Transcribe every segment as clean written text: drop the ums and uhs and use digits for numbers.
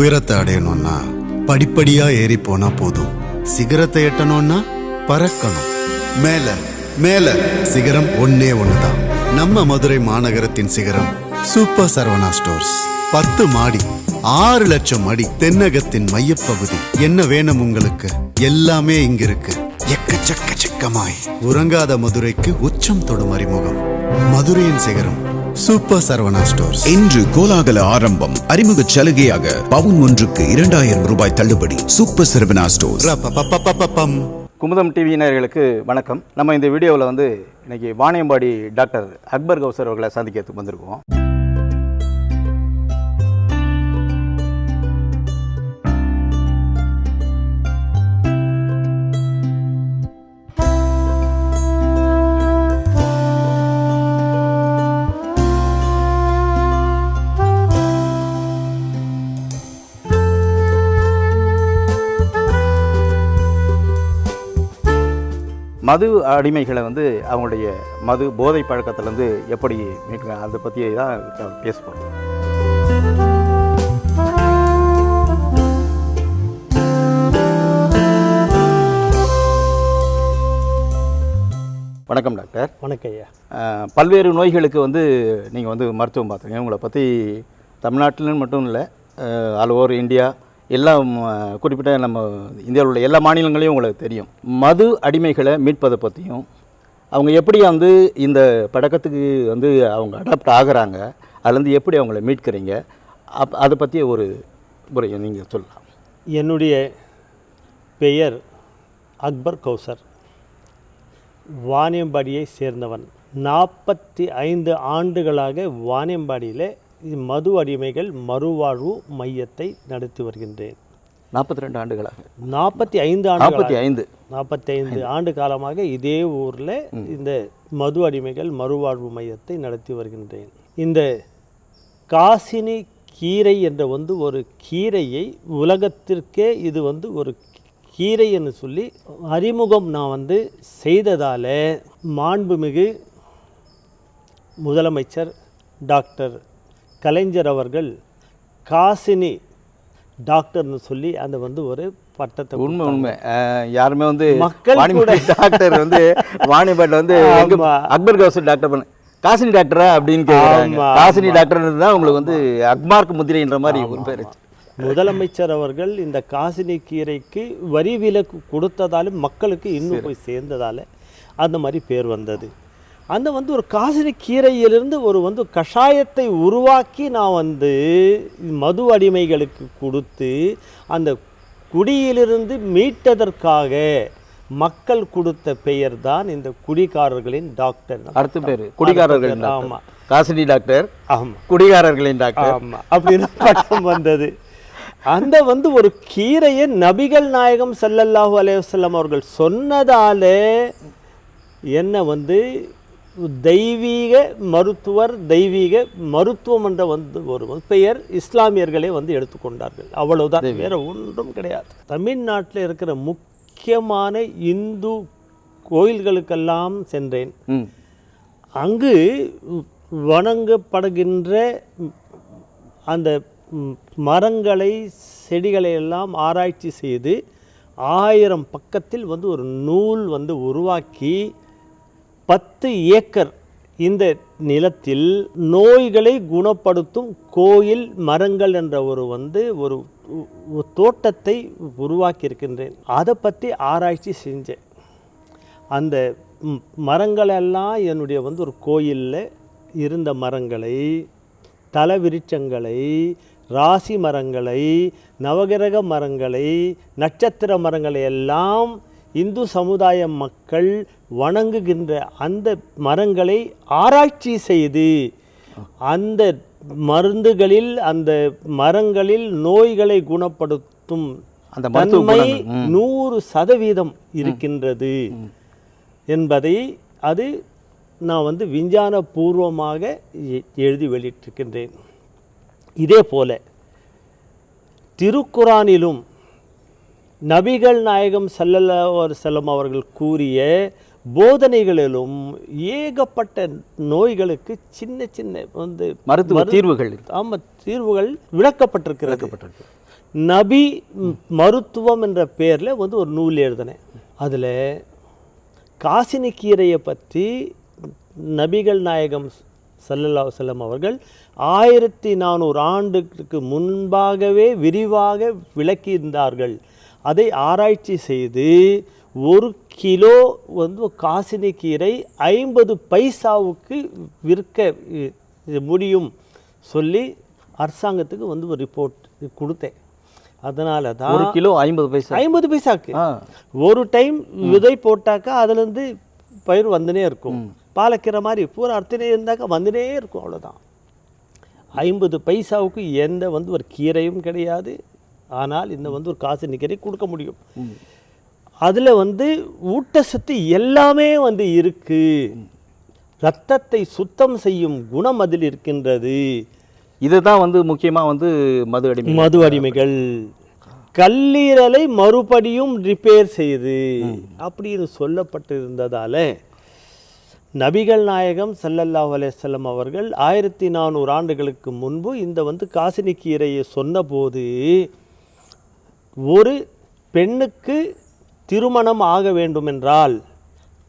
உயரத்தை அடையணும்னா படிப்படியா ஏறி போனா போதும். சிகரத்தை எட்டணும்னா பறக்கணும். மேல மேல சிகரம் ஒன்னே ஒண்ணுதான். நம்ம மதுரை மாநகரத்தின் சிகரம் சூப்பர் சரவணா ஸ்டோர்ஸ். 10 மாடி, 6 லட்சம் அடி, தென்னகத்தின் மையப்பகுதி. என்ன வேணும் உங்களுக்கு? எல்லாமே இங்க இருக்கு. எக்கச்சக்கமாய் உறங்காத மதுரைக்கு உச்சம் தொடும் அறிமுகம். மதுரையின் சிகரம் சூப்பர் சரவணா ஸ்டோர்ஸ். இன்று கோலாகல ஆரம்பம். அறிமுக சலுகையாக பவுன் ஒன்றுக்கு 2000 ரூபாய் தள்ளுபடி. Super Saravana stores. Kumudam TV நேயர்களுக்கு வணக்கம். நம்ம இந்த வீடியோவில் இன்னைக்கு வாணியம்பாடி டாக்டர் அக்பர் கௌசர் அவர்களை சந்திக்கிறதுக்கு வந்திருக்கோம். மது அடிமைகளை அவங்களுடைய மது போதை பழக்கத்திலேருந்து எப்படி மீட்க அதை பற்றி தான் பேச போகிறோம். வணக்கம் டாக்டர். வணக்கம் ஐயா. பல்வேறு நோய்களுக்கு நீங்கள் மருத்துவம் பார்த்துருங்க. உங்களை பற்றி தமிழ்நாட்டில் மட்டும் இல்லை, ஆல் ஓவர் இந்தியா, எல்லாம் குறிப்பிட்ட நம்ம இந்தியாவில் உள்ள எல்லா மாநிலங்களையும் உங்களுக்கு தெரியும். மது அடிமைகளை மீட்பதை பற்றியும் அவங்க எப்படி இந்த பழக்கத்துக்கு அவங்க அடாப்ட் ஆகுறாங்க, அதுலேருந்து எப்படி அவங்கள மீட்கிறீங்க, அதை பற்றி ஒரு முறையை நீங்கள் சொல்லலாம். என்னுடைய பெயர் அக்பர் கௌசர். வாணியம்பாடியை சேர்ந்தவன். 45 ஆண்டுகளாக வாணியம்பாடியில் மது அடிமைகள் மறுவாழ்வு மையத்தை நடத்தி வருகின்றேன். 42 ஆண்டுகளாக 45 ஆண்டு காலமாக இதே ஊரில் இந்த மது அடிமைகள் மறுவாழ்வு மையத்தை நடத்தி வருகின்றேன். இந்த காசினி கீரை என்ற ஒரு கீரையை உலகத்திற்கே இது ஒரு கீரை என்று சொல்லி அறிமுகம் நான் செய்ததால் மாண்புமிகு முதலமைச்சர் டாக்டர் கலைஞர் அவர்கள் காசினி டாக்டர்னு சொல்லி அந்த ஒரு பட்டத்தை உண்மை யாருமே மக்கள் டாக்டர் வாணியம்பாடியில் அக்பர் கௌசர் டாக்டர் காசினி டாக்டரா அப்படின்னு கேட்குறாங்க. காசினி டாக்டர் தான் உங்களுக்கு அக்மார்க் முத்திரைன்ற மாதிரி ஒரு பேர். முதலமைச்சர் அவர்கள் இந்த காசினி கீரைக்கு வரி விலக்கு கொடுத்ததாலும் மக்களுக்கு இன்னும் போய் சேர்ந்ததால் அந்த மாதிரி பேர் வந்தது. அந்த ஒரு காசினி கீரையிலிருந்து ஒரு கஷாயத்தை உருவாக்கி நான் மது அடிமைகளுக்கு கொடுத்து அந்த குடியிலிருந்து மீட்டதற்காக மக்கள் கொடுத்த பெயர் தான் இந்த குடிகாரர்களின் டாக்டர். அடுத்த பேர் குடிகாரர்கள். ஆமாம், காசினி டாக்டர். ஆமாம், குடிகாரர்களின் டாக்டர். ஆமாம், அப்படின்னு பட்டம் வந்தது. அந்த ஒரு கீரையை நபிகள் நாயகம் ஸல்லல்லாஹு அலைஹி வஸல்லம் அவர்கள் சொன்னதாலே என்ன தெய்வீக மருத்துவர், தெய்வீக மருத்துவம் என்ற ஒரு பெயர் இஸ்லாமியர்களே எடுத்துக்கொண்டார்கள். அவ்வளவுதான், வேற ஒன்றும் கிடையாது. தமிழ்நாட்டில் இருக்கிற முக்கியமான இந்து கோயில்களுக்கெல்லாம் சென்றேன். அங்கு வணங்கப்படுகின்ற அந்த மரங்களை, செடிகளை எல்லாம் ஆராய்ச்சி செய்து 1000 பக்கத்தில் ஒரு நூல் உருவாக்கி 10 ஏக்கர் இந்த நிலத்தில் நோய்களை குணப்படுத்தும் கோயில் மரங்கள் என்ற ஒரு தோட்டத்தை உருவாக்கி இருக்கின்றேன். அதை பற்றி ஆராய்ச்சி செஞ்சேன். அந்த மரங்களெல்லாம் என்னுடைய ஒரு கோயிலில் இருந்த மரங்களை, தலவிருட்சங்களை, ராசி மரங்களை, நவகிரக மரங்களை, நட்சத்திர மரங்களை எல்லாம் இந்து சமுதாய மக்கள் வணங்குகின்ற அந்த மரங்களை ஆராய்ச்சி செய்து அந்த மருந்துகளில், அந்த மரங்களில் நோய்களை குணப்படுத்தும் அந்த தன்மை 100% இருக்கின்றது என்பதை அது நான் விஞ்ஞான பூர்வமாக எழுதி வெளியிட்டிருக்கின்றேன். இதே போல திருக்குரானிலும் நபிகள் நாயகம் ஸல்லல்லாஹு அலைஹி வஸல்லம் அவர்கள் கூறிய போதனைகளிலும் ஏகப்பட்ட நோய்களுக்கு சின்ன சின்ன மருத்துவ தீர்வுகள், தீர்வுகள் விளக்கப்பட்டிருக்கிறது. நபி மருத்துவம் என்ற பேரில் வந்து ஒரு நூல் எழுதினேன். அதில் காசினி கீரையை பற்றி நபிகள் நாயகம் ஸல்லல்லாஹு அலைஹி வஸல்லம் அவர்கள் 1400 ஆண்டுக்கு முன்பாகவே விரிவாக விளக்கியிருந்தார்கள். அதை ஆராய்ச்சி செய்து 1 கிலோ வந்து காசினி கீரை 50 பைசாவுக்கு விற்க முடியும் சொல்லி அரசாங்கத்துக்கு வந்து ஒரு ரிப்போர்ட் கொடுத்தேன். அதனால தான் 1 கிலோ 50 பைசா 50 பைசாக்கு ஒரு டைம் விதை போட்டாக்கா அதுலேருந்து பயிர் வந்துனே இருக்கும். பாலக்கீரை மாதிரி பூரா அர்த்தனே இருந்தாக்கா வந்துனே இருக்கும். அவ்வளோதான். 50 பைசாவுக்கு எந்த வந்து ஒரு கீரையும் கிடையாது. ஆனால் இந்த வந்து ஒரு காசினி கீரை கொடுக்க முடியும். அதில் வந்து ஊட்டச்சத்து எல்லாமே வந்து இருக்கு. இரத்தத்தை சுத்தம் செய்யும் குணம் அதில் இருக்கின்றது. இதுதான் வந்து முக்கியமாக வந்து மது அடிமைகள் கல்லீரலை மறுபடியும் ரிப்பேர் செய்து அப்படின்னு சொல்லப்பட்டிருந்ததால நபிகள் நாயகம் ஸல்லல்லாஹு அலைஹி வஸல்லம் அவர்கள் 1400 ஆண்டுகளுக்கு முன்பு இந்த வந்து காசினி கீரையை சொன்னபோது ஒரு பெண்ணுக்கு திருமணம் ஆக வேண்டுமென்றால்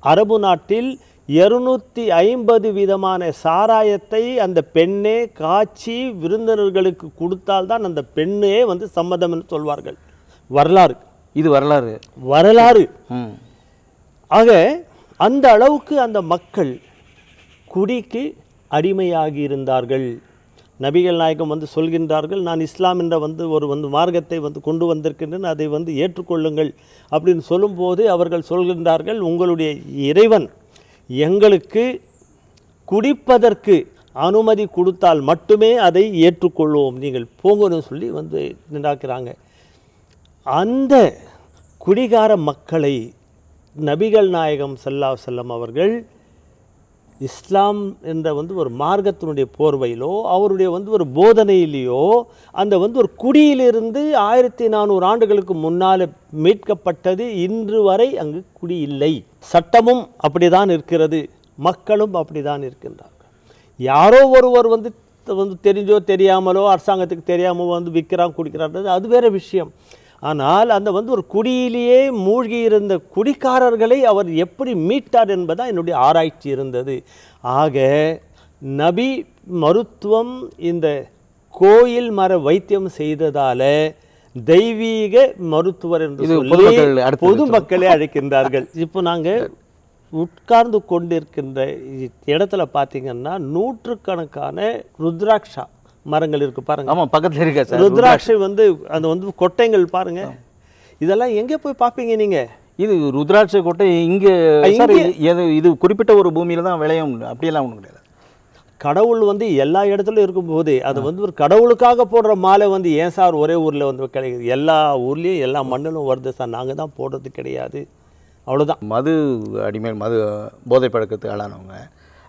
அரபு நாட்டில் 250 விதமான சாராயத்தை அந்த பெண்ணே காய்ச்சி விருந்தினர்களுக்கு கொடுத்தால்தான் அந்த பெண்ணே வந்து சம்மதம் என்று சொல்வார்கள். வரலாறு இது வரலாறு. ஆக அந்த அளவுக்கு அந்த மக்கள் குடிக்கு அடிமையாகி இருந்தார்கள். நபிகள் நாயகம் வந்து சொல்கின்றார்கள், நான் இஸ்லாம் என்ற வந்து ஒரு வந்து மார்க்கத்தை வந்து கொண்டு வந்திருக்கின்றேன், அதை வந்து ஏற்றுக்கொள்ளுங்கள் அப்படின்னு சொல்லும்போது அவர்கள் சொல்கின்றார்கள், உங்களுடைய இறைவன் எங்களுக்கு குடிப்பதற்கு அனுமதி கொடுத்தால் மட்டுமே அதை ஏற்றுக்கொள்வோம், நீங்கள் போங்கன்னு சொல்லி வந்து நின்றாக்கிறாங்க. அந்த குடிகார மக்களை நபிகள் நாயகம் ஸல்லல்லாஹு அலைஹி வஸல்லம் அவர்கள் இஸ்லாம் என்ற வந்து ஒரு மார்க்கத்தினுடைய போர்வையிலோ அவருடைய வந்து ஒரு போதனையிலேயோ அந்த வந்து ஒரு குடியிலிருந்து 1400 ஆண்டுகளுக்கு முன்னால் மீட்கப்பட்டது. இன்று வரை அங்கு குடி இல்லை. சட்டமும் அப்படிதான் இருக்கிறது, மக்களும் அப்படிதான் இருக்கின்றார்கள். யாரோ ஒருவர் வந்து தெரிஞ்சோ தெரியாமலோ அரசாங்கத்துக்கு தெரியாமல் வந்து விற்கிறான் குடிக்கிறான்றது அது வேறு விஷயம். ஆனால் அந்த வந்து ஒரு குடியிலேயே மூழ்கி இருந்த குடிக்காரர்களை அவர் எப்படி மீட்டார் என்பதான் என்னுடைய ஆராய்ச்சி இருந்தது. ஆக நபி மருத்துவம் இந்த கோயில் மர வைத்தியம் செய்ததால தெய்வீக மருத்துவர் என்று சொல்லி பொதுமக்களே அழைக்கின்றார்கள். இப்போ நாங்கள் உட்கார்ந்து கொண்டிருக்கின்ற இடத்துல பார்த்தீங்கன்னா நூற்றுக்கணக்கான ருத்ராட்சா மரங்கள் இருக்கு பாருங்க. ஆமா, பக்கத்துல இருக்க சார் ருத்ராட்சை வந்து அந்த வந்து கொட்டைகள் பாருங்க. இதெல்லாம் எங்கே போய் பார்ப்பீங்க நீங்க? இது ருத்ராட்சை கொட்டை இங்கே இது குறிப்பிட்ட ஒரு பூமியில தான் விளையும், அப்படியெல்லாம் ஒன்றும் கிடையாது. கடவுள் வந்து எல்லா இடத்துலையும் இருக்கும்போது அது வந்து ஒரு கடவுளுக்காக போடுற மாலை வந்து ஏன் சார் ஒரே ஊரில் வந்து கிடைக்குது? எல்லா ஊர்லேயும் எல்லா மண்ணிலும் வருது சார், நாங்கள் தான் போடுறது கிடையாது, அவ்வளோதான். மது அடிமை போதை பழக்கத்துக்கு ஆளானவங்க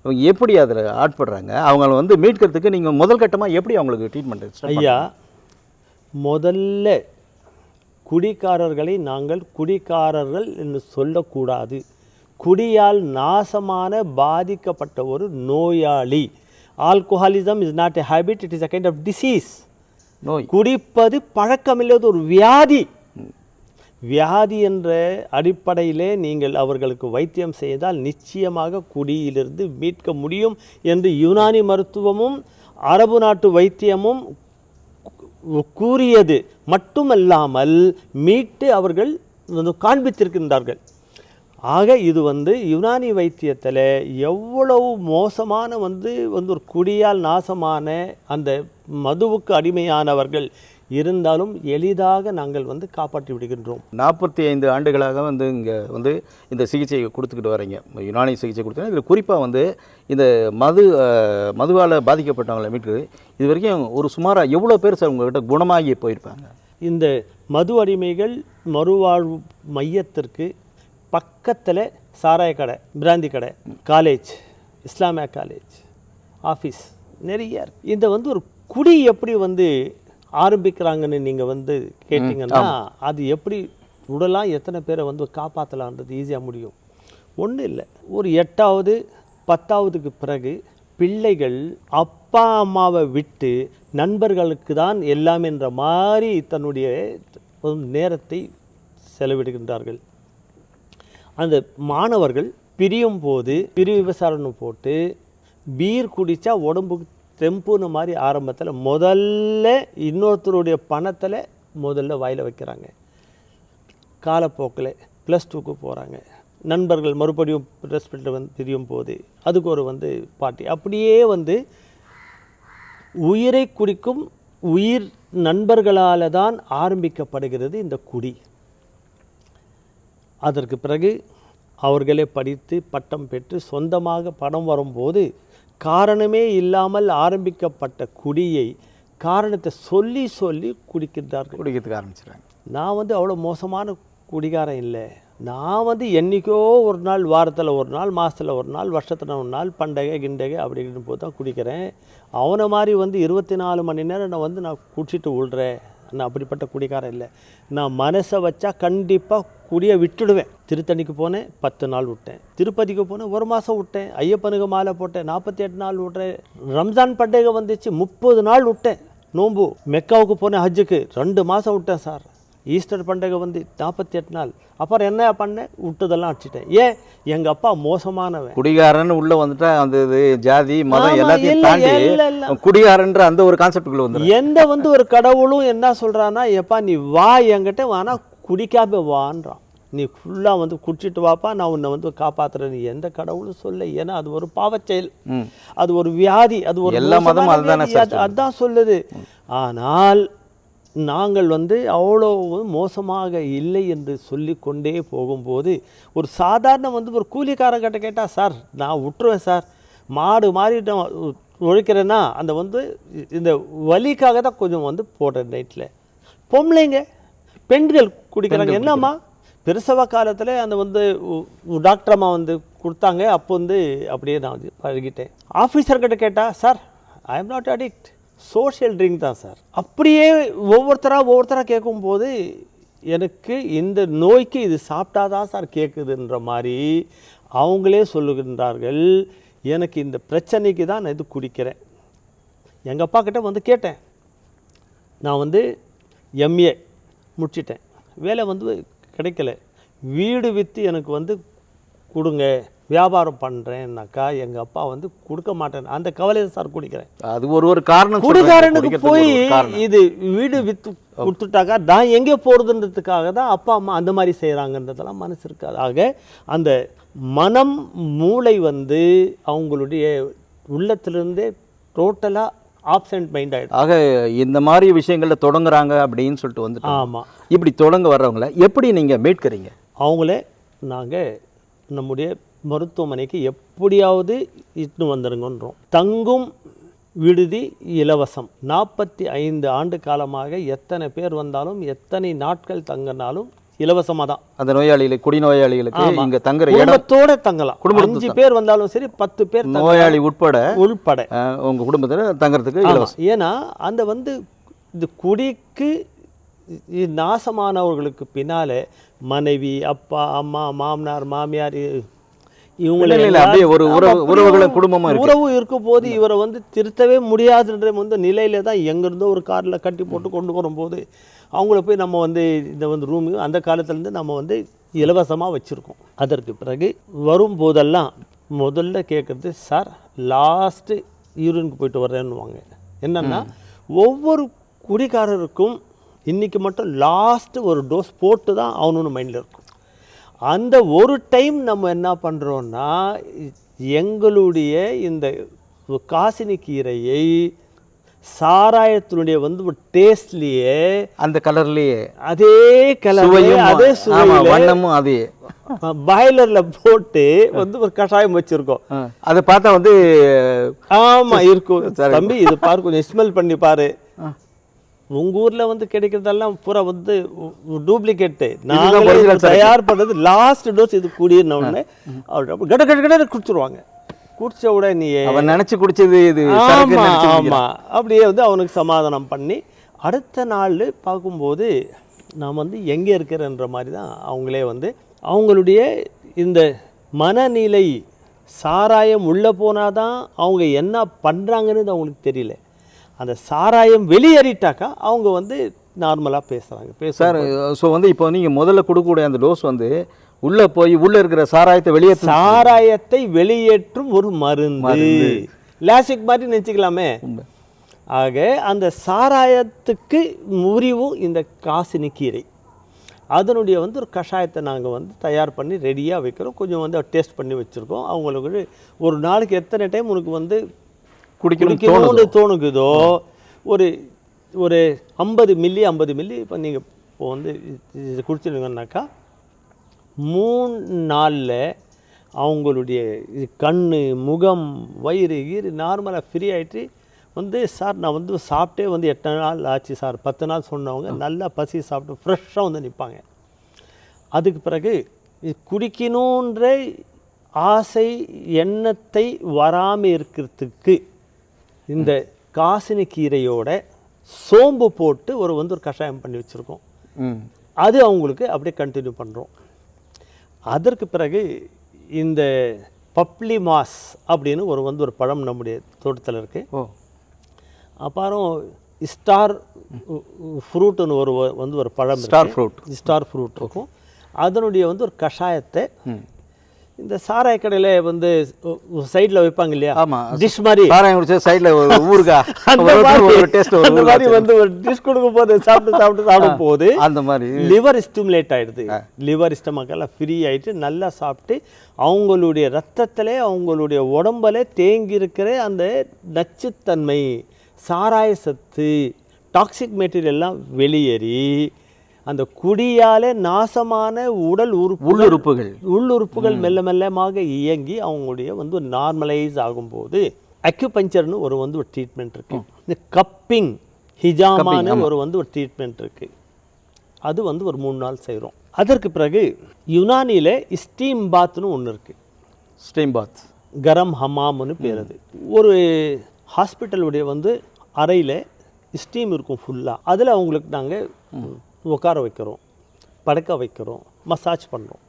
அவங்க எப்படி அதில் ஆட்படுறாங்க? அவங்கள வந்து மீட்கிறதுக்கு நீங்கள் முதல் கட்டமாக எப்படி அவங்களுக்கு ட்ரீட்மெண்ட்? ஐயா, முதல்ல குடிக்காரர்களை நாங்கள் குடிக்காரர்கள் என்று சொல்லக்கூடாது. குடியால் நாசமான பாதிக்கப்பட்ட ஒரு நோயாளி. Alcoholism is not a habit, it is a kind of disease. நோய். குடிப்பது பழக்கமில்லாத ஒரு வியாதி. வியாதி என்ற அடிப்படையிலே நீங்கள் அவர்களுக்கு வைத்தியம் செய்தால் நிச்சயமாக குடியிலிருந்து மீட்க முடியும் என்று யுனானி மருத்துவமும் அரபு நாட்டு வைத்தியமும் கூறியது மட்டுமல்லாமல் மீட்டு அவர்கள் காண்பித்திருக்கின்றார்கள். ஆக இது வந்து யுனானி வைத்தியத்தில் எவ்வளவு மோசமான வந்து ஒரு குடியால் நாசமான அந்த மதுவுக்கு அடிமையானவர்கள் இருந்தாலும் எளிதாக நாங்கள் வந்து காப்பாற்றி விடுகின்றோம். 45 ஆண்டுகளாக வந்து இங்கே வந்து இந்த சிகிச்சையை கொடுத்துக்கிட்டு வரீங்க, யுனானி சிகிச்சை கொடுத்துருங்க. இதில் குறிப்பாக வந்து இந்த மதுவால் பாதிக்கப்பட்டவங்களை மீட்குது. இது வரைக்கும் ஒரு சுமாராக எவ்வளோ பேர் சார் உங்கள்கிட்ட குணமாகி போயிருப்பாங்க? இந்த மது அடிமைகள் மறுவாழ்வு மையத்திற்கு பக்கத்தில் சாராய கடை, பிராந்தி கடை, காலேஜ், இஸ்லாமியா காலேஜ், ஆஃபீஸ் நிறைய இருக்கு. இந்த வந்து ஒரு குடி எப்படி வந்து ஆரம்பிக்கிறாங்கன்னு நீங்கள் வந்து கேட்டிங்கன்னா அது எப்படி உடலாம், எத்தனை பேரை வந்து காப்பாற்றலான்றது ஈஸியாக முடியும். ஒன்றும் இல்லை, ஒரு 8வது 10வதுக்கு பிறகு பிள்ளைகள் அப்பா அம்மாவை விட்டு நண்பர்களுக்கு தான் எல்லாம் என்ற மாதிரி தன்னுடைய நேரத்தை செலவிடுகின்றார்கள். அந்த மாணவர்கள் பிரியும் போது பிரிவு விசாரணை போட்டு பீர் குடித்தா உடம்புக்கு தெம்புன்னு மாதிரி ஆரம்பத்தில் முதல்ல இன்னொருத்தருடைய பணத்தில் முதல்ல வாயில் வைக்கிறாங்க. காலப்போக்கில் +2க்கு போகிறாங்க. நண்பர்கள் மறுபடியும் ரெஸ்பெக்டில் வந்து பிரியும் போது அதுக்கு ஒரு பாட்டி, அப்படியே உயிரை குடிக்கும் உயிர் நண்பர்களால் தான் ஆரம்பிக்கப்படுகிறது இந்த குடி. அதற்கு பிறகு அவர்களே படித்து பட்டம் பெற்று சொந்தமாக பணம் வரும்போது காரணமே இல்லாமல் ஆரம்பிக்கப்பட்ட குடியை காரணத்தை சொல்லி சொல்லி குடிக்கிறதுக்கு ஆரம்பிச்சிடுறாங்க. நான் அவ்வளோ மோசமான குடிகாரன் இல்லை. நான் என்றைக்கோ ஒரு நாள், வாரத்தில் ஒரு நாள், மாதத்தில் ஒரு நாள், வருஷத்தில் ஒரு நாள், பண்டகை கிண்டகை அப்படின்னு போது தான் குடிக்கிறேன். அவனை மாதிரி 24 மணி நேரம் நான் குடிச்சிட்டு விழுறேன். நான் அப்படிப்பட்ட குடிகாரன் இல்லை. நான் மனசை வச்சா கண்டிப்பாக குடியை விட்டுடுவேன். திருத்தணிக்கு போனேன் 10 நாள் விட்டேன். திருப்பதிக்கு போனேன் 1 மாதம் விட்டேன். ஐயப்பனுக்கு மாலை போட்டேன் 48 நாள் விட்றேன். ரம்ஜான் பண்டிகை வந்துச்சு 30 நாள் விட்டேன். நோம்பு மெக்காவுக்கு போனேன் ஹஜ்ஜுக்கு 2 மாதம் விட்டேன் சார். ஈஸ்டர் பண்டிகை 48 நாள். அப்புறம் என்ன பண்ணேன், விட்டதெல்லாம் அடிச்சிட்டேன். ஏன், எங்கள் அப்பா மோசமானவன் குடிகாரன்னு உள்ளே வந்துட்டா அந்த ஜாதி மதம் எல்லாத்தையும் தாண்டி குடிகாரன்ற அந்த ஒரு கான்செப்டுக்குள்ள வந்து எந்த ஒரு கடவுளும் என்ன சொல்கிறான்னா, எப்பா நீ வா என்கிட்ட, ஆனால் குடிக்காம வான்றான். நீ ஃபுல்லாக குடிச்சிட்டு வாப்பா, நான் உன்னை காப்பாற்றுறேன். நீ எந்த கடவுளும் சொல்ல. ஏன்னா அது ஒரு பாவச்செயல், அது ஒரு வியாதி, அது ஒரு எல்லா மதமும் அதுதான் சொல்லுது. ஆனால் நாங்கள் அவ்வளோ மோசமாக இல்லை என்று சொல்லி கொண்டே போகும்போது ஒரு சாதாரண ஒரு கூலிக்காரங்கிட்ட கேட்டால், சார் நான் விட்டுருவேன் சார், மாடு மாறி நான் உழைக்கிறேன்னா அந்த இந்த வலிக்காக தான் கொஞ்சம் போடுறேன் நைட்டில். பொம்பளைங்க பெண்கள் குடிக்கிறாங்க. என்னம்மா, பிரசவ காலத்தில் அந்த டாக்டர் அம்மா கொடுத்தாங்க. அப்போ அப்படியே நான் பழகிட்டேன். ஆஃபீஸர்கிட்ட கேட்டால், sir I am not addict, social drink தான் சார். அப்படியே ஒவ்வொருத்தராக கேட்கும்போது எனக்கு இந்த நோய்க்கு இது சாப்பிட்டாதான் சார் கேட்குதுன்ற மாதிரி அவங்களே சொல்லுகின்றார்கள். எனக்கு இந்த பிரச்சனைக்கு தான் நான் இது குடிக்கிறேன். எங்கள் அப்பா கிட்ட கேட்டேன். நான் எம்ஏ முடிச்சிட்டேன், வேலை கிடைக்கல. வீடு விற்று எனக்கு கொடுங்க, வியாபாரம் பண்ணுறேன்னாக்கா எங்கள் அப்பா கொடுக்க மாட்டேன். அந்த கவலையை சார் குடிக்கிறேன். அது ஒரு காரணம். குடிகாரனுக்கு போய் இது வீடு விற்று கொடுத்துட்டாக்கா நான் எங்கே போகிறதுன்றதுக்காக தான் அப்பா அம்மா அந்த மாதிரி செய்கிறாங்கன்றதெல்லாம் மனசு இருக்காது. ஆக அந்த மனம் மூளை அவங்களுடைய உள்ளத்திலிருந்தே டோட்டலாக ஆப்சென்ட் மைண்ட் ஆகிடும். ஆக இந்த மாதிரி விஷயங்களில் தொடங்குறாங்க அப்படின்னு சொல்லிட்டு ஆமாம். இப்படி தொடங்க வர்றவங்கள எப்படி நீங்கள் மீட்கிறீங்க? அவங்களே நாங்கள் நம்முடைய மருத்துவமனைக்கு எப்படியாவது இட்டு வந்துடுங்கன்றோம். தங்கும் விடுதி இலவசம். 45 ஆண்டு காலமாக எத்தனை பேர் வந்தாலும் எத்தனை நாட்கள் தங்கினாலும் இலவசமாக தான். அந்த நோயாளிகளுக்கு, குடிநோயாளிகளுக்கு இங்கே தங்குற குடும்பத்தோடு தங்கலாம். 5 பேர் வந்தாலும் சரி, 10 பேர், நோயாளி உட்பட உங்கள் குடும்பத்தில் தங்குறதுக்கு இலவசம். ஏன்னா அந்த இந்த குடிக்கு நாசமானவர்களுக்கு பின்னாலே மனைவி, அப்பா, அம்மா, மாமனார், மாமியார் உறவு இருக்கும் போது இவரை திருத்தவே முடியாதுன்ற நிலையில தான் எங்கிருந்தோ ஒரு காரில் கட்டி போட்டு கொண்டு வரும்போது அவங்கள போய் நம்ம இந்த ரூமு அந்த காலத்துலேருந்து நம்ம இலவசமாக வச்சுருக்கோம். அதற்கு பிறகு வரும்போதெல்லாம் முதல்ல கேட்குறது, சார் லாஸ்ட்டு யூரினுக்கு போயிட்டு வர்றேன்னுவாங்க. என்னென்னா ஒவ்வொரு குடிகாரருக்கும் இன்றைக்கி மட்டும் லாஸ்ட்டு ஒரு டோஸ் போட்டு தான் அவனு மைண்டில் இருக்கும். அந்த ஒரு டைம் நம்ம என்ன பண்ணுறோன்னா, எங்களுடைய இந்த காசினி கீரையை சாராயத்தினுடைய டேஸ்ட்லேயே, அந்த கலர்லேயே, அதே கலர்லேயே, அதே சுவையும் அதே பாய்லரில் போட்டு ஒரு கஷாயம் வச்சுருக்கோம். அதை பார்த்தா ஆமாம் இருக்கும். தம்பி இது பாரு, கொஞ்சம் ஸ்மெல் பண்ணி பாரு. உங்கள் ஊரில் கிடைக்கிறதெல்லாம் பூரா டூப்ளிகேட்டு. நாங்கள் தயார் பண்ணுறது லாஸ்ட் டோஸ் இது கூடினோடனே கட கட கட குடிச்சிருவாங்க. குடிச்ச உடனே அவன் நினச்சி குடிச்சது இது. ஆமாம் ஆமாம். அப்படியே அவனுக்கு சமாதானம் பண்ணி அடுத்த நாள் பார்க்கும்போது நான் எங்கே இருக்கிறேன்ற மாதிரி தான் அவங்களே அவங்களுடைய இந்த மனநிலை சாராயம் உள்ளே போனால் தான் அவங்க என்ன பண்ணுறாங்கன்னு அவங்களுக்கு தெரியல. அந்த சாராயம் வெளியேறிட்டாக்கா அவங்க வந்து நார்மலாக பேசுகிறாங்க. சார் ஸோ வந்து இப்போ நீங்கள் முதல்ல கொடுக்கக்கூடிய அந்த டோஸ் வந்து உள்ளே போய் உள்ளே இருக்கிற சாராயத்தை வெளியேற்றும் ஒரு மருந்து, லாசிக் மாதிரி நினச்சிக்கலாமே. ஆக அந்த சாராயத்துக்கு முறிவும் இந்த காசினி கீரை, அதனுடைய வந்து ஒரு கஷாயத்தை நாங்கள் வந்து தயார் பண்ணி ரெடியாக வைக்கிறோம். கொஞ்சம் வந்து டேஸ்ட் பண்ணி வச்சுருக்கோம். அவங்களுக்கு ஒரு நாளைக்கு எத்தனை டைம் உனக்கு வந்து குடிக்கணும்னு தோணுக்குதோ ஒரு ஒரு 50 மில்லி இப்போ நீங்கள் இப்போ வந்து இது குடிச்சிருங்கன்னாக்கா 3 நாளில் அவங்களுடைய கண், முகம், வயிறு நார்மலாக ஃப்ரீ ஆகிட்டு வந்து சார் நான் வந்து சாப்பிட்டே வந்து 8 நாள் ஆச்சு சார், 10 நாள் சொன்னவங்க நல்லா பசி சாப்பிட்டு ஃப்ரெஷ்ஷாக வந்து நிற்பாங்க. அதுக்கு பிறகு குடிக்கணுன்ற ஆசை எண்ணத்தை வராமல் இருக்கிறதுக்கு இந்த காசினி கீரையோட சோம்பு போட்டு ஒரு கஷாயம் பண்ணி வச்சுருக்கோம். அது அவங்களுக்கு அப்படியே கண்டினியூ பண்ணுறோம். அதற்கு பிறகு இந்த பப்ளி மாஸ் அப்படின்னு ஒரு பழம் நம்முடைய தோட்டத்தில் இருக்குது. அப்புறம் ஸ்டார் ஃப்ரூட்டுன்னு ஒரு பழம், ஸ்டார் ஃப்ரூட் இருக்கும். அதனுடைய ஒரு கஷாயத்தை இந்த சாராய கடையில் வந்து சைடில் வைப்பாங்க இல்லையா, டிஷ் மாதிரி சைடில் அந்த மாதிரி வந்து ஒரு டிஷ் கொடுக்கும் போது சாப்பிடும் போது அந்த மாதிரி லிவர் ஸ்டிமுலேட் ஆகிடுது. லிவர் ஸ்டமக்கெல்லாம் ஃப்ரீ ஆகிட்டு நல்லா சாப்பிட்டு அவங்களுடைய ரத்தத்தில் அவங்களுடைய உடம்புல தேங்கி இருக்கிற அந்த நச்சுத்தன்மை, சாராய சத்து, டாக்ஸிக் மெட்டீரியல்லாம் வெளியேறி அந்த குடியால் நாசமான உள்ளுறுப்புகள் மெல்ல மெல்லமாக இயங்கி அவங்களுடைய ஒரு நார்மலைஸ் ஆகும்போது அக்யூபஞ்சர்னு ஒரு ட்ரீட்மெண்ட் இருக்குது. இந்த கப்பிங் ஹிஜாமான ஒரு ட்ரீட்மெண்ட் இருக்குது. அது ஒரு 3 நாள் செய்கிறோம். அதற்கு பிறகு யுனானியில் ஸ்டீம் பாத்னு ஒன்று இருக்குது. ஸ்டீம் பாத், கரம் ஹமாம்னு பேர். அது ஒரு ஹாஸ்பிட்டலுடைய அறையில் ஸ்டீம் இருக்கும் ஃபுல்லாக. அதில் அவங்களுக்கு நாங்கள் உட்கார வைக்கிறோம், படுக்க வைக்கிறோம், மசாஜ் பண்ணுறோம்.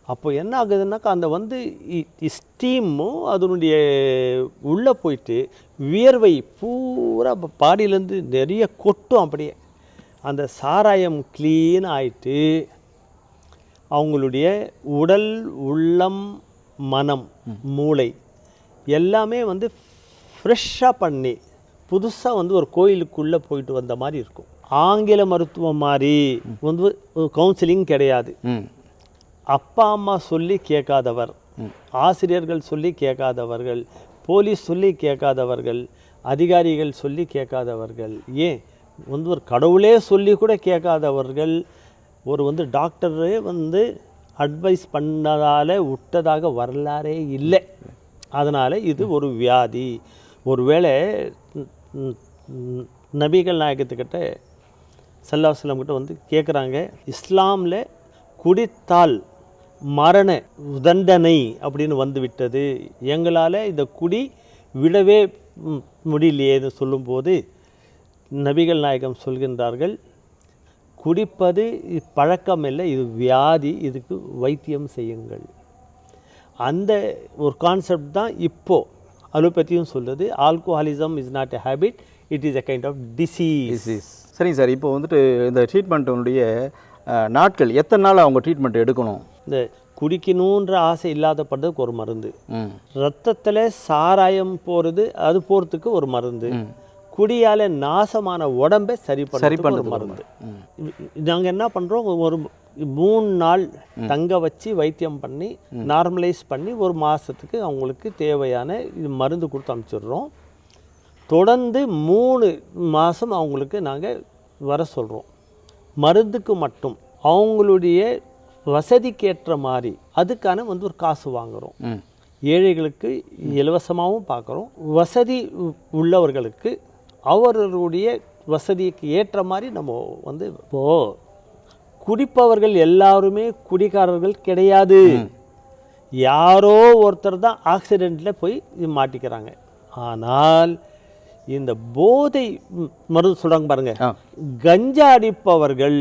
அப்போ என்ன ஆகுதுன்னாக்கா அந்த ஸ்டீமும் அதனுடைய உள்ளே போயிட்டு வியர்வை பூரா பாடியிலேருந்து நிறைய கொட்டும். அப்படியே அந்த சாராயம் க்ளீன் ஆகிட்டு அவங்களுடைய உடல், உள்ளம், மனம், மூளை எல்லாமே ஃப்ரெஷ்ஷாக பண்ணி புதுசாக ஒரு கோயிலுக்குள்ளே போயிட்டு வந்த மாதிரி இருக்கும். ஆங்கில மருத்துவம் மாதிரி கவுன்சிலிங் கிடையாது. அப்பா அம்மா சொல்லி கேட்காதவர், ஆசிரியர்கள் சொல்லி கேட்காதவர்கள், போலீஸ் சொல்லி கேட்காதவர்கள், அதிகாரிகள் சொல்லி கேட்காதவர்கள், ஏன் ஒரு கடவுளே சொல்லி கூட கேட்காதவர்கள் ஒரு டாக்டரே அட்வைஸ் பண்ணதால் விட்டதாக வரலாறே இல்லை. அதனால் இது ஒரு வியாதி. ஒருவேளை நபிகள் நாயகத்துக்கிட்ட ஸல்லல்லாஹு அலைஹி வஸல்லம் கிட்ட கேட்குறாங்க, இஸ்லாமில் குடித்தால் மரண தண்டனை அப்படின்னு விட்டது, எங்களால் இந்த குடி விடவே முடியலையேன்னு சொல்லும்போது நபிகள் நாயகம் சொல்கின்றார்கள், குடிப்பது பழக்கம் இல்லை, இது வியாதி, இதுக்கு வைத்தியம் செய்யுங்கள். அந்த ஒரு கான்செப்ட் தான் இப்போது அலோபதியும் சொல்லுது. Alcoholism is not a habit, it is a kind of disease. சரிங்க சார். இப்போ இந்த ட்ரீட்மெண்ட்டுடைய நாட்கள் எத்தனை நாள் அவங்க ட்ரீட்மெண்ட் எடுக்கணும்? இந்த குடிக்கணுன்ற ஆசை இல்லாதப்படுறதுக்கு ஒரு மருந்து, ரத்தத்தில் சாராயம் போகிறது அது போகிறதுக்கு ஒரு மருந்து, குடியால் நாசமான உடம்பை சரி பண்ண ஒரு மருந்து. நாங்கள் என்ன பண்ணுறோம், ஒரு 3 நாள் தங்க வச்சு வைத்தியம் பண்ணி நார்மலைஸ் பண்ணி 1 மாதத்துக்கு அவங்களுக்கு தேவையான இது மருந்து கொடுத்து அனுப்பிச்சிடுறோம். தொடர்ந்து 3 மாதம் அவங்களுக்கு நாங்கள் வர சொல்கிறோம். மருந்துக்கு மட்டும் அவங்களுடைய வசதிக்கேற்ற மாதிரி அதுக்கான ஒரு காசு வாங்குகிறோம். ஏழைகளுக்கு இலவசமாகவும் பார்க்குறோம், வசதி உள்ளவர்களுக்கு அவர்களுடைய வசதிக்கு ஏற்ற மாதிரி நம்ம இப்போது குடிப்பவர்கள் எல்லாருமே குடிக்காரர்கள் கிடையாது. யாரோ ஒருத்தர் தான் ஆக்சிடெண்ட்டில் போய் மாட்டிக்கிறாங்க. ஆனால் இந்த போதை மருந்து சொல்கிறாங்க பாருங்க, கஞ்சா அடிப்பவர்கள்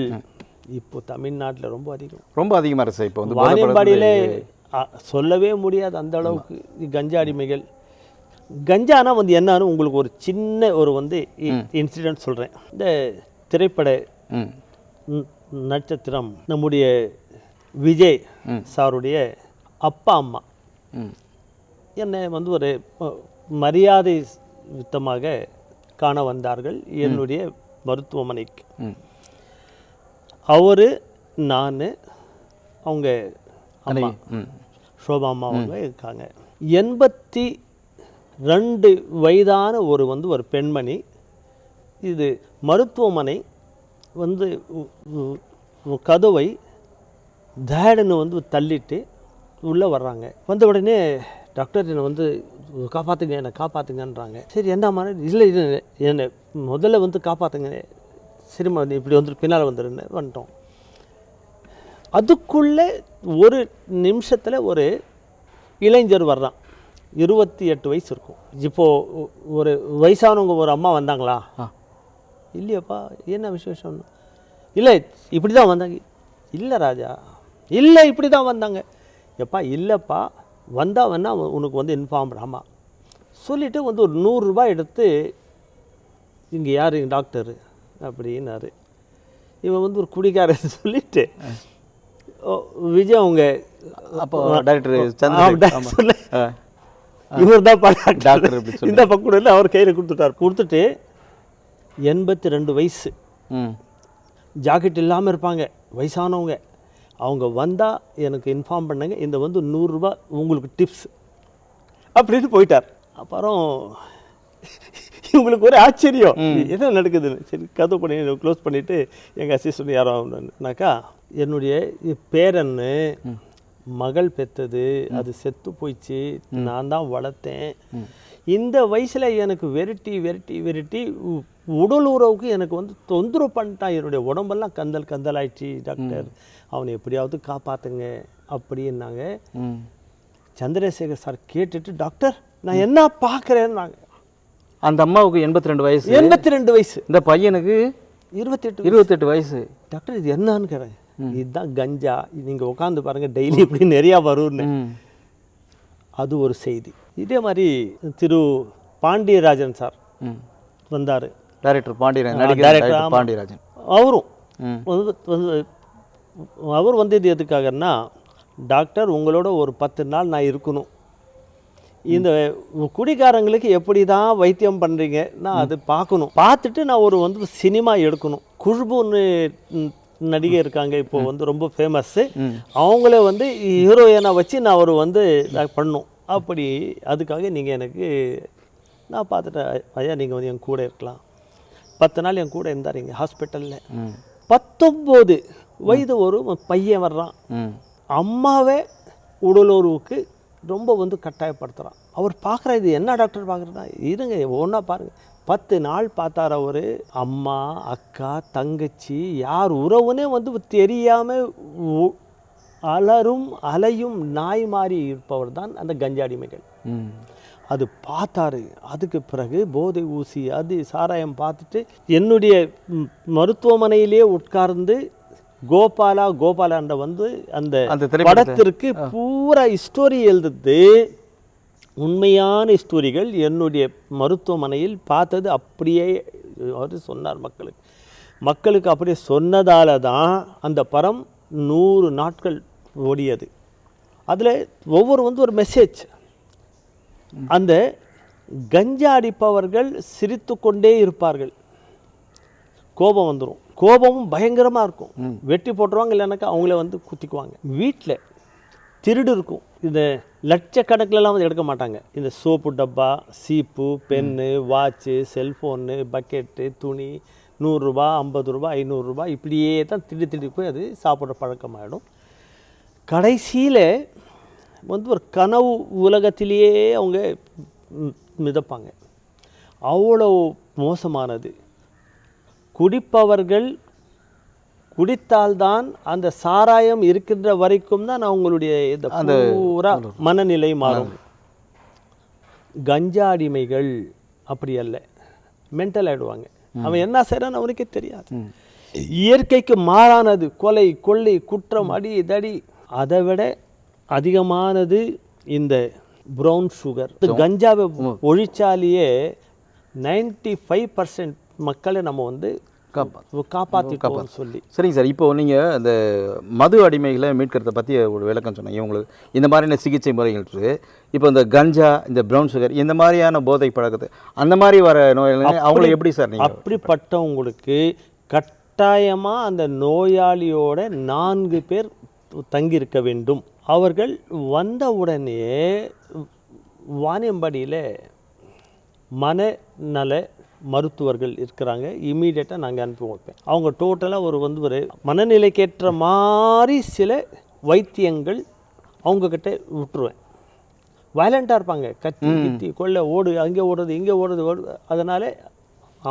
இப்போ தமிழ்நாட்டில் ரொம்ப அதிகமாக இருக்குது சார். இப்போ வாணியம்பாடியில் சொல்லவே முடியாது அந்த அளவுக்கு கஞ்சா அடிமைகள். கஞ்சானா வந்து என்னன்னு உங்களுக்கு ஒரு சின்ன ஒரு வந்து இன்சிடென்ட் சொல்கிறேன். இந்த திரைப்பட நட்சத்திரம் நம்முடைய விஜய் சாருடைய அப்பா அம்மா என்னை வந்து ஒரு மரியாதை யுத்தமாக காண வந்தார்கள் என்னுடைய மருத்துவமனைக்கு. அவர், நான், அவங்க அம்மா சோபா அம்மா அவங்க இருக்காங்க. 82 வயதான ஒரு பெண்மணி. இது மருத்துவமனை வந்து கதவை தேடுன்னு வந்து தள்ளிட்டு உள்ளே வர்றாங்க. வந்த உடனே டாக்டர் என்னை வந்து காப்பாற்றுங்கன்றாங்க. சரி என்ன மாதிரி இல்லை என்னை முதல்ல வந்து காப்பாற்றுங்க, சினிமா வந்து இப்படி வந்து பின்னால் வந்துட்டோம். அதுக்குள்ளே ஒரு நிமிஷத்தில் ஒரு இளைஞர் வர்றான். 28 வயசு இருக்கும். இப்போது ஒரு வயசானவங்க ஒரு அம்மா வந்தாங்களா? இல்லையாப்பா, என்ன விசேஷம்? இல்லை இப்படி தான் வந்தாங்க. இல்லை ராஜா, இல்லை இப்படி தான் வந்தாங்க. எப்பா இல்லைப்பா, வந்தால் வேணா உனக்கு வந்து இன்ஃபார்ம். ஆமாம் சொல்லிவிட்டு வந்து ஒரு 100 ரூபாய் எடுத்து, இங்கே யார் எங்கள் டாக்டரு அப்படின்னாரு. இவன் வந்து ஒரு குடிக்காரன் சொல்லிட்டு விஜய் அவங்க அப்போ டாக்டர் சொல்ல இவர் தான் டாக்டர் இந்த பக்கம் அவர் கையில் கொடுத்துட்டு 82 வயசு, ஜாக்கெட் இல்லாமல் இருப்பாங்க, வயசானவங்க. அவங்க வந்தால் எனக்கு இன்ஃபார்ம் பண்ணுங்க, இந்த வந்து 100 ரூபாய் உங்களுக்கு டிப்ஸ் அப்படின்னு போயிட்டார். அப்புறம் இவங்களுக்கு ஒரு ஆச்சரியம், என்ன நடக்குதுன்னு. சரி கதவு பண்ணி க்ளோஸ் பண்ணிவிட்டு எங்கள் அசிஸ்டன்ட் யாரோ ஆகணுன்னாக்கா, என்னுடைய பேரன்னு மகள் பெற்றது, அது செத்து போயிடுச்சு, நான் தான் வளர்த்தேன். இந்த வயசில் எனக்கு வெரைட்டி உடல் உறவுக்கு எனக்கு வந்து தொந்தரவு பண்ணிட்டான். என்னுடைய உடம்பெல்லாம் கந்தல் ஆயிடுச்சு டாக்டர், அவனை எப்படியாவது காப்பாற்றுங்க அப்படின்னாங்க. சந்திரசேகர் சார் கேட்டுட்டு, டாக்டர் நான் என்ன பார்க்குறேன்னாங்க. அந்த அம்மாவுக்கு 82 வயசு. 82 வயசு. இந்த பையனுக்கு 28 வயசு. டாக்டர் இது என்னன்னு கேட்குறேன். இதுதான் கஞ்சா, நீங்கள் உட்காந்து பாருங்கள், டெய்லி இப்படி நிறையா வரும்னு. அது ஒரு செய்தி. இதே மாதிரி திரு பாண்டியராஜன் சார் வந்தார், டைரக்டர் பாண்டியராஜன். அவரும் அவர் வந்தது எதுக்காகன்னா, டாக்டர் உங்களோட ஒரு 10 நாள் நான் இருக்கணும், இந்த குடிகாரங்களுக்கு எப்படி தான் வைத்தியம் பண்ணுறீங்க நான் அது பார்க்கணும், பார்த்துட்டு நான் ஒரு வந்து சினிமா எடுக்கணும். குஷ்புன்னு நடிகை இருக்காங்க இப்போ வந்து ரொம்ப ஃபேமஸ்ஸு, அவங்கள வந்து ஹீரோயினை வச்சு நான் ஒரு வந்து பண்ணணும். அப்படி அதுக்காக நீங்கள் எனக்கு, நான் பார்த்துட்டேன் ஐயா, நீங்கள் வந்து என் கூட இருக்கலாம். 10 நாள் என் கூட இருந்தார் இங்கே ஹாஸ்பிட்டலில். 19 வயது ஒரு பையன் வர்றான், அம்மாவே உடலுறவுக்கு ரொம்ப வந்து கட்டாயப்படுத்துகிறான். அவர் பார்க்குற, இது என்ன டாக்டர் பார்க்குறதா, இருங்க ஒன்றா பாருங்கள். 10 நாள் பார்த்தார் அவர். அம்மா, அக்கா, தங்கச்சி யார் உறவுனே வந்து தெரியாமல் அலையும் நாய் மாறி இருப்பவர் தான் அந்த கஞ்சாடிமைகள். அது பார்த்தாரு. அதுக்கு பிறகு போதை ஊசி அது சாராயம் பார்த்துட்டு என்னுடைய மருத்துவமனையிலே உட்கார்ந்து கோபாலாண்ட வந்து அந்த படத்திற்கு பூரா ஸ்டோரி எழுதுது. உண்மையான ஸ்டோரிகள் என்னுடைய மருத்துவமனையில் பார்த்தது அப்படியே அவர் சொன்னார் மக்களுக்கு அப்படியே சொன்னதால தான் அந்த படம் 100 நாட்கள் ஓடியது. அதில் ஒவ்வொரு வந்து ஒரு மெசேஜ். அந்த கஞ்சா அடிப்பவர்கள் சிரித்து கொண்டே இருப்பார்கள், கோபம் வந்துடும், கோபமும் பயங்கரமாக இருக்கும், வெட்டி போட்டுருவாங்க, இல்லைனாக்கா அவங்கள வந்து குத்திக்குவாங்க. வீட்டில் திருடு இருக்கும், இந்த லட்சக்கணக்கிலலாம் வந்து எடுக்க மாட்டாங்க. இந்த சோப்பு டப்பா, சீப்பு, பென்னு, வாட்சு, செல்ஃபோனு, பக்கெட்டு, துணி, 100 ரூபா, 50 ரூபா, 500 ரூபா, இப்படியே தான் திருடி போய் அது சாப்பிட்ற பழக்கமாகிடும். கடைசியில் வந்து ஒரு கனவு உலகத்திலேயே அவங்க மிதப்பாங்க. அவ்வளோ மோசமானது. குடிப்பவர்கள் குடித்தால்தான் அந்த சாராயம் இருக்கின்ற வரைக்கும் தான் அவங்களுடைய இந்த பூரா மனநிலை மாறும். கஞ்சா அடிமைகள் அப்படி அல்ல, மென்டல் ஆகிடுவாங்க. அவன் என்ன செய்கிறான்னு அவனுக்கே தெரியாது. இயற்கைக்கு மாறானது கொலை, கொள்ளை, குற்றம், அடி, தடி. அதை விட அதிகமானது இந்த ப்ரௌன் சுகர். கஞ்சாவை ஒழிச்சாலேயே 95% மக்களை நம்ம வந்து காப்பாற்றிட்டோம்னு சொல்லி. சரிங்க சார், இப்போ நீங்கள் இந்த மது அடிமைகளை மீட்கிறத பற்றி ஒரு விளக்கம் சொன்னீங்க. உங்களுக்கு இந்த மாதிரியான சிகிச்சை முறைகள் இருக்குது. இப்போ இந்த கஞ்சா, இந்த ப்ரௌன் சுகர், இந்த மாதிரியான போதை பழக்கத்தை அந்த மாதிரி வர நோயாளிகள் அவங்கள எப்படி சார் நீங்கள்? அப்படிப்பட்டவங்களுக்கு கட்டாயமாக அந்த நோயாளியோட 4 பேர் தங்கியிருக்க வேண்டும். அவர்கள் வந்த உடனே வாணியம்பாடியில் மனநல மருத்துவர்கள் இருக்கிறாங்க. இம்மீடியட்டாக நாங்கள் அனுப்பி வைப்பேன். அவங்க டோட்டலாக ஒரு மனநிலைக்கேற்ற மாதிரி சில வைத்தியங்கள் அவங்கக்கிட்ட விட்டுருவேன். வயலண்ட்டாக இருப்பாங்க, கத்தி கித்தி கொள்ள ஓடு, அங்கே ஓடுறது இங்கே ஓடுறது. அதனால்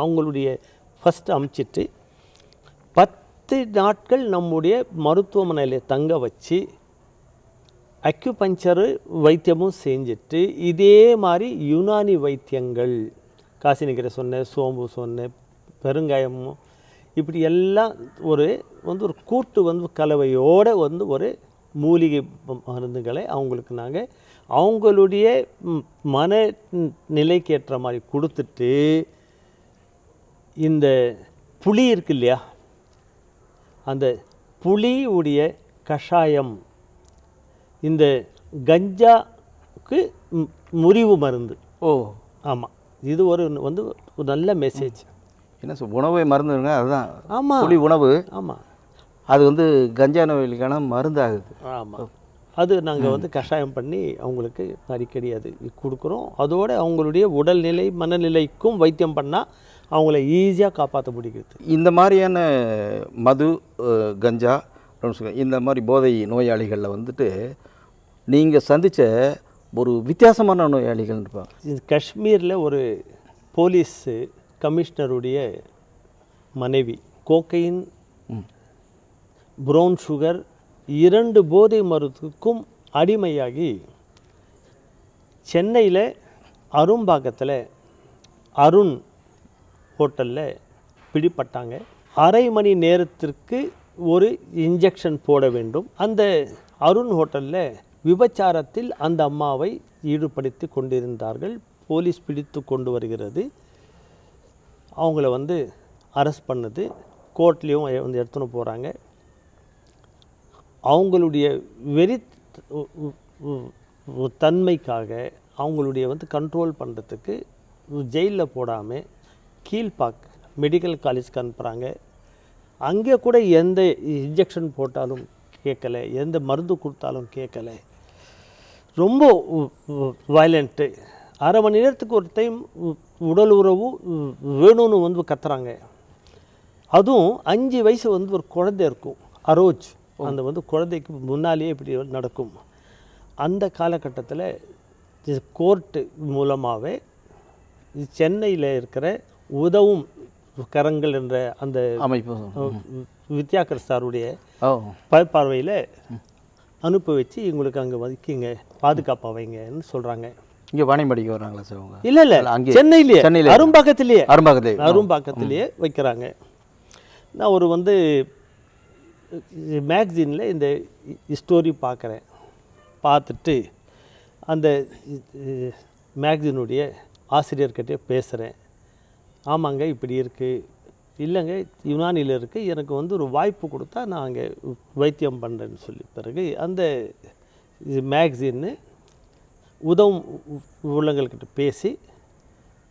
அவங்களுடைய ஃபஸ்ட்டு அமுச்சிட்டு 10 நாட்கள் நம்முடைய மருத்துவமனையில் தங்க வச்சு அக்யூபஞ்சரு வைத்தியமும் செஞ்சுட்டு இதே மாதிரி யுனானி வைத்தியங்கள், காசினிக்கரை சொன்னேன், சோம்பு சொன்னேன், பெருங்காயமும், இப்படி எல்லாம் ஒரு கூட்டு கலவையோடு ஒரு மூலிகை மருந்துகளை அவங்களுக்கு நாங்கள் அவங்களுடைய மனநிலைக்கேற்ற மாதிரி கொடுத்துட்டு, இந்த புளி இருக்கு இல்லையா, அந்த புளியுடைய கஷாயம், இந்த கஞ்சாவுக்கு முறிவு மருந்து. ஆமாம், இது ஒரு நல்ல மெசேஜ். என்ன சார், உணவை மருந்துங்க அதுதான். ஆமாம், புளி உணவு. ஆமாம், அது கஞ்சா நோய்களுக்கான மருந்து ஆகுது. ஆமாம், அது நாங்கள் கஷாயம் பண்ணி அவங்களுக்கு அடிக்கடி அது கொடுக்குறோம். அதோடு அவங்களுடைய உடல்நிலை மனநிலைக்கும் வைத்தியம் பண்ணால் அவங்கள ஈஸியாக காப்பாற்ற முடிகிறது. இந்த மாதிரியான மது, கஞ்சா, இந்த மாதிரி போதை நோயாளிகளில் நீங்கள் சந்தித்த ஒரு வித்தியாசமான நோயாளிகள் இருப்பாங்க. காஷ்மீரில் ஒரு போலீஸ் கமிஷனருடைய மனைவி கோக்கையின், ப்ரௌன் சுகர் 2 போதை மருந்துக்கும் அடிமையாகி சென்னையில் அரும்பாக்கத்தில் அருண் ஹோட்டலில் பிடிப்பட்டாங்க. அரை மணி நேரத்திற்கு ஒரு இன்ஜெக்ஷன் போட வேண்டும். அந்த அருண் ஹோட்டலில் விபச்சாரத்தில் அந்த அம்மாவை ஈடுபடுத்தி கொண்டிருந்தார்கள். போலீஸ் பிடித்து கொண்டு வருகிறது. அவங்கள அரெஸ்ட் பண்ணுது. கோர்ட்லேயும் எடுத்துன்னு போகிறாங்க. அவங்களுடைய வெறி தன்மைக்காக அவங்களுடைய கண்ட்ரோல் பண்ணுறதுக்கு ஜெயிலில் போடாமல் கீழ்பாக் மெடிக்கல் காலேஜ்க்கு அனுப்புகிறாங்க. அங்கே கூட எந்த இன்ஜெக்ஷன் போட்டாலும் கேட்கலை, எந்த மருந்து கொடுத்தாலும் கேட்கலை. ரொம்ப வயலண்ட்டு. அரை மணி நேரத்துக்கு ஒரு டைம் உடல் உறவு வேணும்னு கத்துறாங்க. அதுவும் 5 வயசு ஒரு குழந்தை இருக்கும், அரோஜ். அந்த குழந்தைக்கு முன்னாலேயே இப்படி நடக்கும். அந்த காலகட்டத்தில் கோர்ட்டு மூலமாகவே சென்னையில் இருக்கிற உதவும் கரங்கள் என்ற அந்த அமைப்பு வித்யாகர் சாருடைய பார்வையில் அனுப்பி வச்சு இவங்களுக்கு அங்கே வைக்கிங்க, பாதுகாப்பாக வைங்கன்னு சொல்கிறாங்க. இங்கே வாணியம்பாடிக்கு வராங்களா சார் அவங்க? இல்லை அங்கே சென்னையிலே அரும்பாக்கத்திலேயே வைக்கிறாங்க. நான் ஒரு மேக்சினில் இந்த ஸ்டோரி பார்க்குறேன். பார்த்துட்டு அந்த மேக்சினுடைய ஆசிரியர்கிட்டே பேசுகிறேன். ஆமாங்க இப்படி இருக்குது, இல்லைங்க யுனானியில் இருக்குது, எனக்கு ஒரு வாய்ப்பு கொடுத்தா நான் அங்கே வைத்தியம் பண்ணுறேன்னு சொல்லி பிறகு அந்த மேக்சின்னு உதவும் உள்ளங்கள்கிட்ட பேசி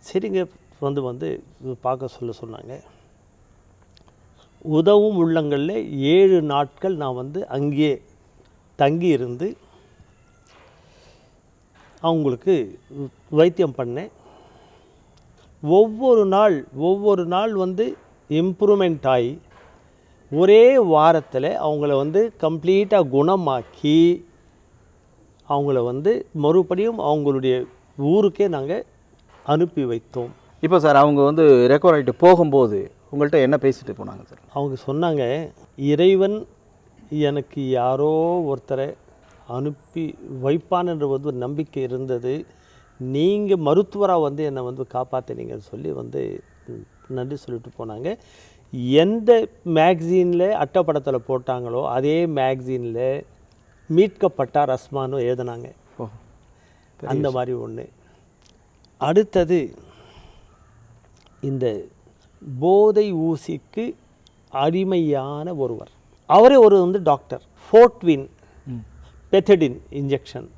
சரிங்க பார்க்க சொன்னாங்க. உதவும் உள்ளங்களில் 7 நாட்கள் நான் அங்கேயே தங்கி இருந்து அவங்களுக்கு வைத்தியம் பண்ணேன். ஒவ்வொரு நாள் இம்ப்ரூவ்மெண்ட் ஆகி ஒரே வாரத்தில் அவங்கள கம்ப்ளீட்டாக குணமாக்கி அவங்கள மறுபடியும் அவங்களுடைய ஊருக்கே நாங்கள் அனுப்பி வைத்தோம். இப்போ சார் அவங்க ரெக்கவர் ஆகிட்டு போகும்போது உங்கள்கிட்ட என்ன பேசிட்டு போனாங்க சார்? அவங்க சொன்னாங்க, இறைவன் எனக்கு யாரோ ஒருத்தரை அனுப்பி வைப்பான்ன்ற ஒரு நம்பிக்கை இருந்தது. நீங்கள் மருத்துவராக என்னை காப்பாற்றினீங்கன்னு சொல்லி நன்றி சொல்லிட்டு போனாங்க. எந்த மேக்சினில் அட்டைப்படத்தில் போட்டாங்களோ அதே மேக்சினில் மீட்கப்பட்டார் அஸ்மானும் எழுதினாங்க. அந்த மாதிரி ஒன்று. அடுத்தது இந்த போதை ஊசிக்கு அடிமையான ஒருவர், அவரே ஒரு டாக்டர். ஃபோர்ட்வின் பெத்தடின் இன்ஜெக்ஷன்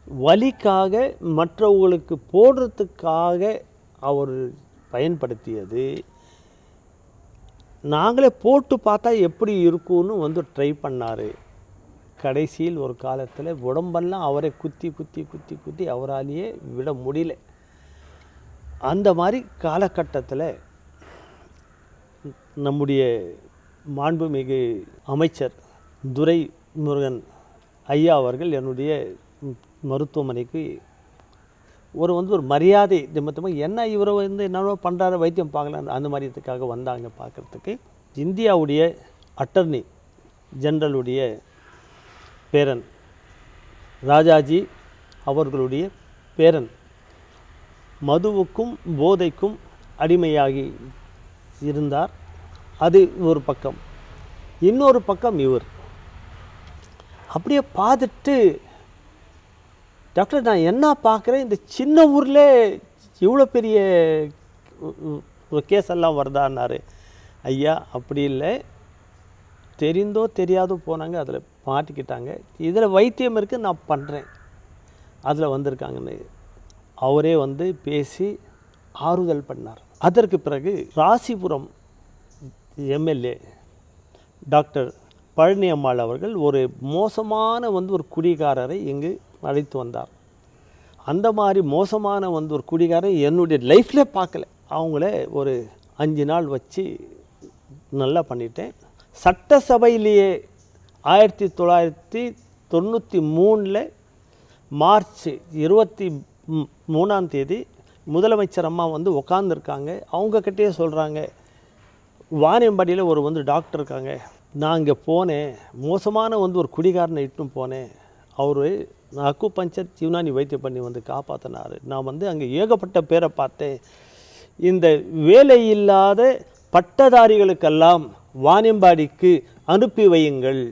வலிக்காக மற்றவங்களுக்கு போடுறதுக்காக அவர் பயன்படுத்தியது. நாங்களே போட்டு பார்த்தா எப்படி இருக்கும்னு ட்ரை பண்ணார். கடைசியில் ஒரு காலத்தில் உடம்பெல்லாம் அவரை குத்தி குத்தி குத்தி குத்தி அவராலேயே விட முடியல. அந்த மாதிரி காலகட்டத்தில் நம்முடைய மாண்புமிகு அமைச்சர் துரைமுருகன் ஐயா அவர்கள் என்னுடைய மருத்துவமனைக்கு ஒரு மரியாதை நிமித்தமாக என்ன இவரை என்னவோ பண்ணுறாரு, வைத்தியம் பார்க்கலாம் அந்த மாதிரியத்துக்காக வந்தாங்க பார்க்குறதுக்கு. இந்தியாவுடைய அட்டர்னி ஜெனரலுடைய பேரன் ராஜாஜி அவர்களுடைய பேரன் மதுவுக்கும் போதைக்கும் அடிமையாகி இருந்தார். அது ஒரு பக்கம். இன்னொரு பக்கம் இவர் அப்படியே பார்த்துட்டு, டாக்டர் நான் என்ன பார்க்குறேன், இந்த சின்ன ஊரில் இவ்வளோ பெரிய கேஸ் எல்லாம் வருதான்னாரு. ஐயா அப்படி இல்லை, தெரிந்தோ தெரியாதோ போனாங்க, அதில் மாட்டிக்கிட்டாங்க, இதில் வைத்தியம் இருக்குது, நான் பண்ணுறேன், அதில் வந்திருக்காங்கன்னு அவரே பேசி ஆறுதல் பண்ணார். அதற்கு பிறகு ராசிபுரம் எம்எல்ஏ டாக்டர் பழனி அம்மாள் அவர்கள் ஒரு மோசமான ஒரு குடிகாரரை இங்கு அழைத்து வந்தார். அந்த மாதிரி மோசமான ஒரு குடிகாரரை என்னுடைய லைஃப்பில் பார்க்கல. அவங்கள ஒரு 5 நாள் வச்சு நல்லா பண்ணிட்டேன். சட்டசபையிலேயே 1993 மார்ச் 23ஆம் தேதி முதலமைச்சர் அம்மா உட்காந்துருக்காங்க. அவங்கக்கிட்டே சொல்கிறாங்க, வாணியம்பாடியில் ஒரு டாக்டர் இருக்காங்க, நான் இங்கே போனேன், மோசமான ஒரு குடிகாரனை இட்டுன்னு போனேன், அவர் அக்கு பஞ்சர் யுனானி வைத்தியம் பண்ணி காப்பாற்றினார். நான் அங்கே ஏகப்பட்ட பேரை பார்த்தேன். இந்த வேலை இல்லாத பட்டதாரிகளுக்கெல்லாம் வாணியம்பாடிக்கு அனுப்பி வையுங்கள்,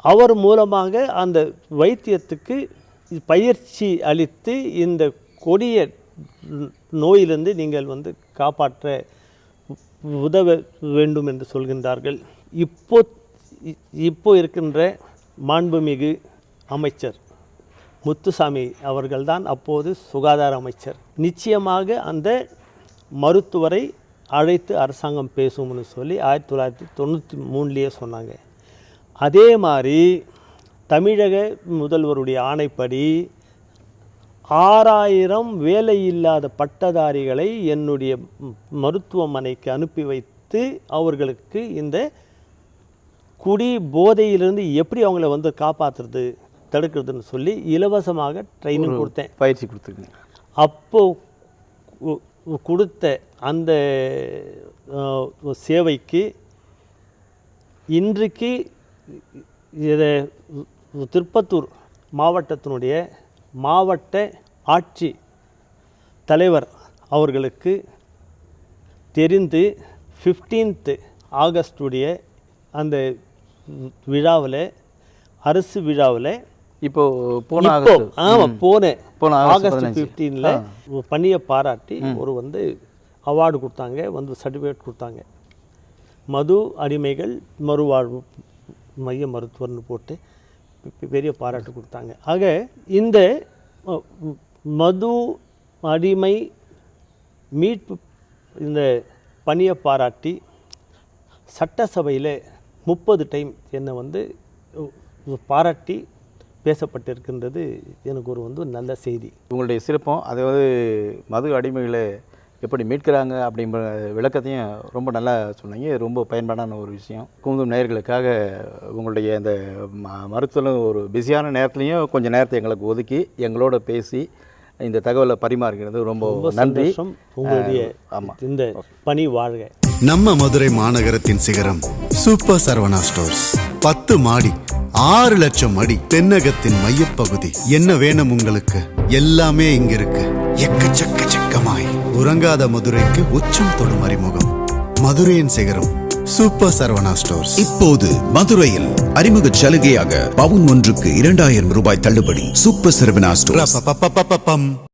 அவர் மூலமாக அந்த வைத்தியத்துக்கு பயிற்சி அளித்து இந்த கொடிய நோயிலிருந்து நீங்கள் காப்பாற்ற உதவ வேண்டும் என்று சொல்கின்றார்கள். இப்போ இருக்கின்ற மாண்புமிகு அமைச்சர் முத்துசாமி அவர்கள்தான் அப்போது சுகாதார அமைச்சர். நிச்சயமாக அந்த மருத்துவரை அழைத்து அரசாங்கம் பேசும்னு சொல்லி 1993 சொன்னாங்க. அதே மாதிரி தமிழக முதல்வருடைய ஆணைப்படி 6000 வேலையில்லாத பட்டதாரிகளை என்னுடைய மருத்துவமனைக்கு அனுப்பி வைத்து அவர்களுக்கு இந்த குடி போதையிலிருந்து எப்படி அவங்கள காப்பாற்றுறது தடுக்கிறதுன்னு சொல்லி இலவசமாக ட்ரைனிங் கொடுத்தேன், பயிற்சி கொடுத்துருக்கேன். அப்போது கொடுத்த அந்த சேவைக்கு இன்றைக்கு இதை திருப்பத்தூர் மாவட்டத்தினுடைய மாவட்ட ஆட்சி தலைவர் அவர்களுக்கு தெரிந்து 15th ஆகஸ்டுடைய அந்த விழாவில், அரசு விழாவில் போன ஆகஸ்ட் 15 பணியை பாராட்டி ஒரு அவார்டு கொடுத்தாங்க, சர்டிஃபிகேட் கொடுத்தாங்க. மது அடிமைகள் மறுவாழ்வு மைய மருத்துவர்னு போட்டு பெரிய பாராட்டு கொடுத்தாங்க. ஆக இந்த மது அடிமை மீட்பு இந்த பணியை பாராட்டி சட்டசபையில் 30 டைம் என்னை பாராட்டி பேசப்பட்டிருக்கின்றது எனக்கு ஒரு நல்ல செய்தி. உங்களுடைய சிறப்பம் அதாவது மது அடிமைகளை எப்படி மீட்கிறாங்க அப்படிங்கிற விளக்கத்தையும் ரொம்ப நல்லா சொன்னீங்க. ரொம்ப பயன்பாடான ஒரு விஷயம். குமுதம் நேயர்களுக்காக உங்களுடைய இந்த மருத்துவம் ஒரு பிஸியான நேரத்துலையும் கொஞ்சம் நேரத்தை எங்களுக்கு ஒதுக்கி எங்களோட பேசி இந்த தகவலை பரிமாறுகிறது ரொம்ப நன்றி. உங்களுடைய இந்த பணி வாழ்க. நம்ம மதுரை மாநகரத்தின் சிகரம் சூப்பர் சரவணா ஸ்டோர்ஸ். 10 மாடி 6 லட்சம் அடி, தென்னகத்தின் மையப்பகுதி. என்ன வேணும் உங்களுக்கு? எல்லாமே இங்க இருக்கு. எக்கச்சக்கமாய் உறங்காத மதுரைக்கு உச்சம் தொடும் அறிமுகம். மதுரையின் சிகரம் சூப்பர் சரவணா ஸ்டோர்ஸ். இப்போது மதுரையில் அறிமுக சலுகையாக பவுன் ஒன்றுக்கு 2000 ரூபாய் தள்ளுபடி. Super Saravana stores. ரப்பப்பப்பப்பப்பம்.